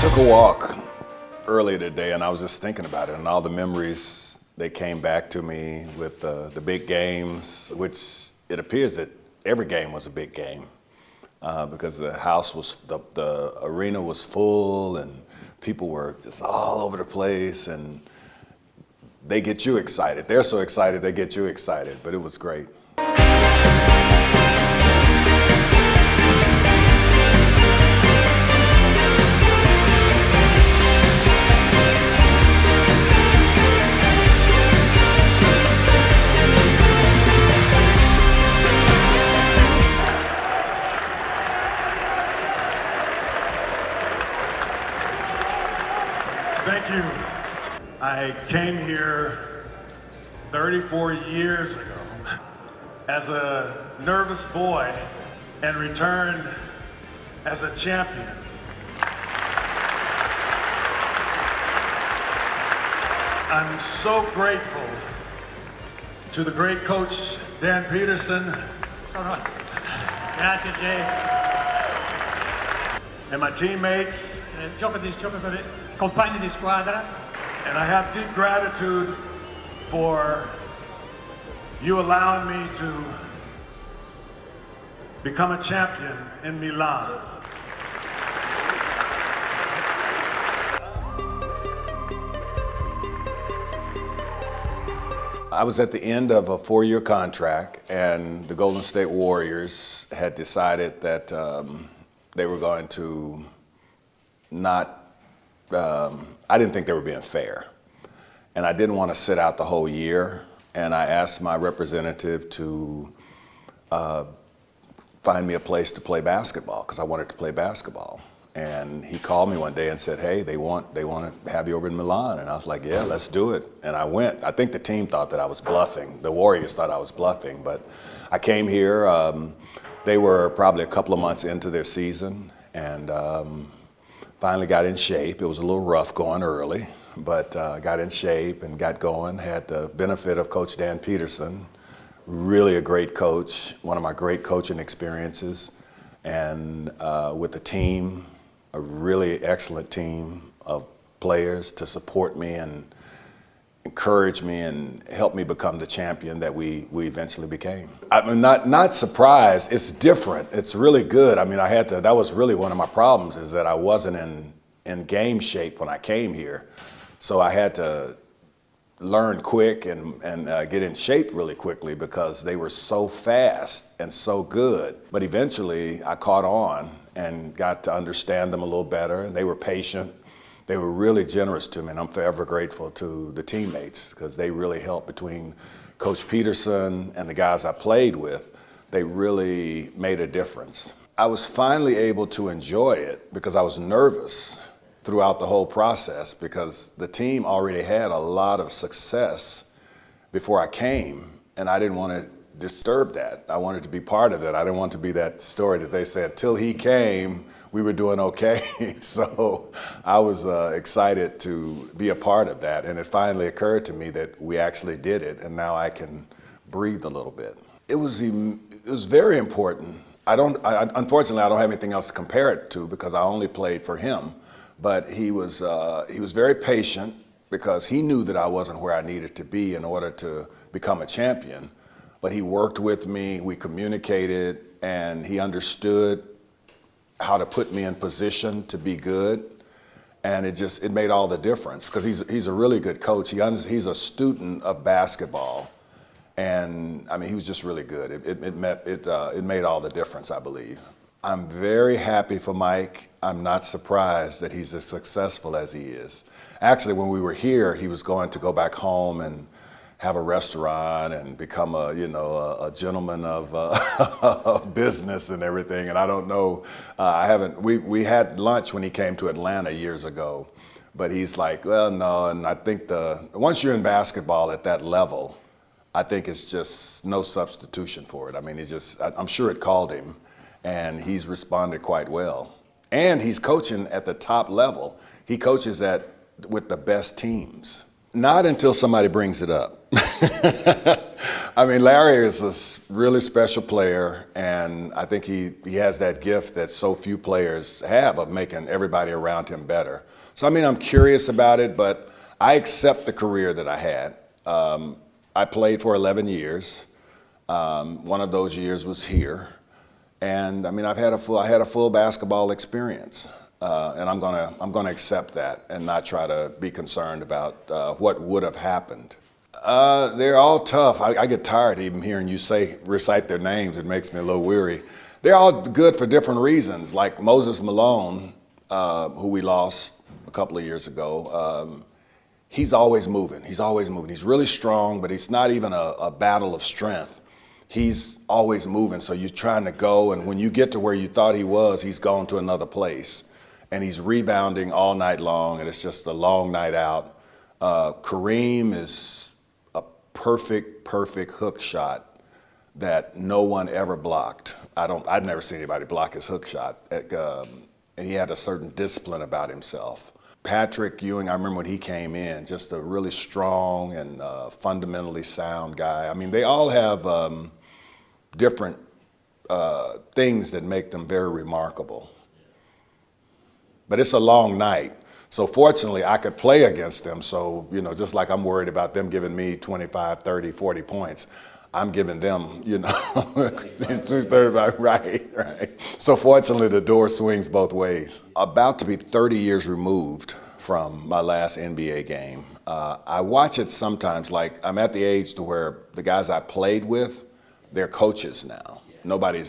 took a walk earlier today and I was just thinking about it and all the memories, they came back to me with the big games, which it appears that every game was a big game because the house was, the arena was full and people were just all over the place and they get you excited. They're so excited, they get you excited, but it was great. Thank you. I came here 34 years ago as a nervous boy and returned as a champion. I'm so grateful to the great coach Dan Peterson. Grazie Jay. And my teammates. Compagni di squadra. And I have deep gratitude for you allowing me to become a champion in Milan. I was at the end of a 4-year contract and the Golden State Warriors had decided that they were going to not, I didn't think they were being fair. And I didn't want to sit out the whole year. And I asked my representative to find me a place to play basketball because I wanted to play basketball. And he called me one day and said, hey, they want to have you over in Milan. And I was like, yeah, let's do it. And I went. I think the team thought that I was bluffing. The Warriors thought I was bluffing. But I came here. They were probably a couple of months into their season. And finally got in shape. It was a little rough going early, but got in shape and got going. Had the benefit of Coach Dan Peterson, really a great coach, one of my great coaching experiences. And with the team, a really excellent team of players to support me and encourage me and help me become the champion that we eventually became. I'm not surprised, it's different, it's really good. I mean, that was really one of my problems is that I wasn't in game shape when I came here. So I had to learn quick and get in shape really quickly because they were so fast and so good. But eventually I caught on and got to understand them a little better and they were patient. They were really generous to me, and I'm forever grateful to the teammates because they really helped between Coach Peterson and the guys I played with. They really made a difference. I was finally able to enjoy it because I was nervous throughout the whole process because the team already had a lot of success before I came, and I didn't want to disturb that. I wanted to be part of that. I didn't want to be that story that they said, till he came, we were doing okay. So I was excited to be a part of that. And it finally occurred to me that we actually did it. And now I can breathe a little bit. It was very important. Unfortunately, I don't have anything else to compare it to because I only played for him. But he was very patient because he knew that I wasn't where I needed to be in order to become a champion. But he worked with me, we communicated, and he understood how to put me in position to be good, and it made all the difference because he's a really good coach. He's a student of basketball, and I mean he was just really good. It made all the difference, I believe. I'm very happy for Mike. I'm not surprised that he's as successful as he is. Actually, when we were here, he was going to go back home and have a restaurant and become a gentleman of business and everything. And I don't know, we had lunch when he came to Atlanta years ago, but he's like, well, no. And I think once you're in basketball at that level, I think it's just no substitution for it. I mean, I'm sure it called him and he's responded quite well. And he's coaching at the top level. He coaches with the best teams. Not until somebody brings it up. I mean, Larry is a really special player, and I think he has that gift that so few players have of making everybody around him better. So, I mean, I'm curious about it, but I accept the career that I had. I played for 11 years. One of those years was here. And I mean, I had a full basketball experience. And I'm gonna accept that and not try to be concerned about what would have happened. They're all tough. I get tired even hearing you recite their names. It makes me a little weary. They're all good for different reasons. Like Moses Malone, who we lost a couple of years ago. He's always moving. He's always moving. He's really strong, but it's not even a battle of strength. He's always moving. So you're trying to go, and when you get to where you thought he was, he's gone to another place. And he's rebounding all night long, and it's just a long night out. Kareem is a perfect hook shot that no one ever blocked. I've never seen anybody block his hook shot. And he had a certain discipline about himself. Patrick Ewing, I remember when he came in, just a really strong and fundamentally sound guy. I mean, they all have different things that make them very remarkable. But it's a long night. So fortunately, I could play against them. So, you know, just like I'm worried about them giving me 25, 30, 40 points, I'm giving them, you know, 235, right. So fortunately, the door swings both ways. About to be 30 years removed from my last NBA game. I watch it sometimes, like I'm at the age to where the guys I played with, they're coaches now. Nobody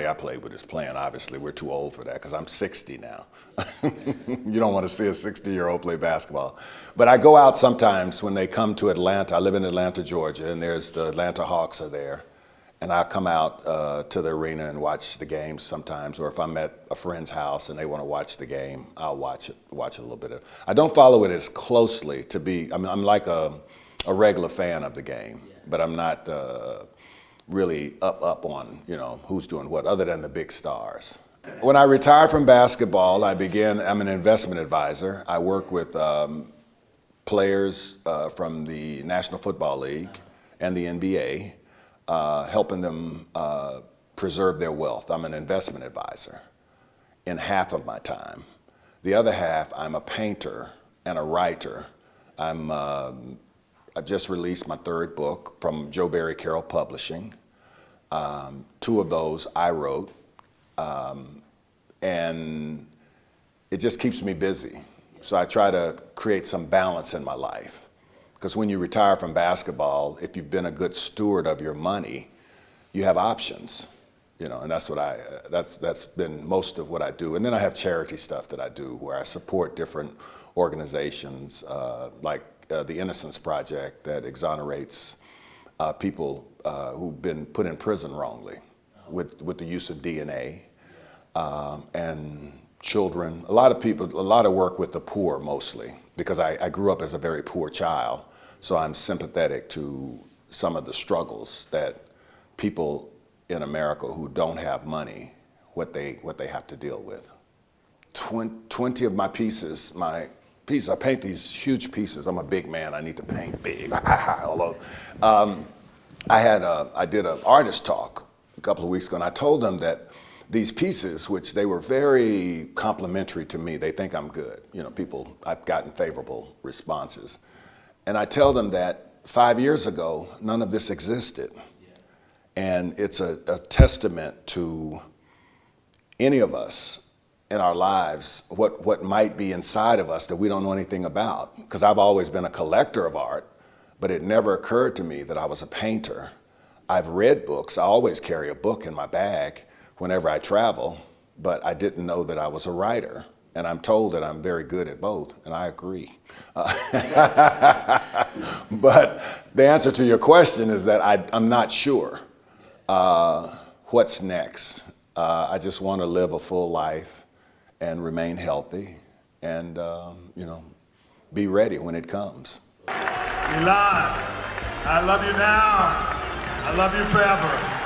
I played with is playing, obviously. We're too old for that because I'm 60 now. You don't want to see a 60-year-old play basketball. But I go out sometimes when they come to Atlanta. I live in Atlanta, Georgia, and there's the Atlanta Hawks are there. And I come out to the arena and watch the games sometimes. Or if I'm at a friend's house and they want to watch the game, I'll watch it a little bit. I don't follow it as closely to be, I'm like a regular fan of the game, but I'm not really up on, you know, who's doing what, other than the big stars. When I retired from basketball, I'm an investment advisor. I work with players from the National Football League and the NBA, helping them preserve their wealth. I'm an investment advisor in half of my time. The other half, I'm a painter and a writer. I just released my third book from Barry Carroll Publishing. Two of those I wrote, and it just keeps me busy. So I try to create some balance in my life. Because when you retire from basketball, if you've been a good steward of your money, you have options, you know, and that's been most of what I do. And then I have charity stuff that I do where I support different organizations, like the Innocence Project that exonerates people who've been put in prison wrongly with the use of DNA, and children. A lot of work with the poor mostly, because I grew up as a very poor child, so I'm sympathetic to some of the struggles that people in America who don't have money, what they have to deal with. 20 of my pieces, I paint these huge pieces. I'm a big man, I need to paint big. Although, I did an artist talk a couple of weeks ago, and I told them that these pieces, which they were very complimentary to me, they think I'm good. You know, I've gotten favorable responses. And I tell them that 5 years ago, none of this existed. And it's a testament to any of us in our lives, what might be inside of us that we don't know anything about. Because I've always been a collector of art, but it never occurred to me that I was a painter. I've read books. I always carry a book in my bag whenever I travel, but I didn't know that I was a writer. And I'm told that I'm very good at both, and I agree. But the answer to your question is that I'm not sure what's next. I just want to live a full life and remain healthy and, you know, be ready when it comes. Milan, I love you now. I love you forever.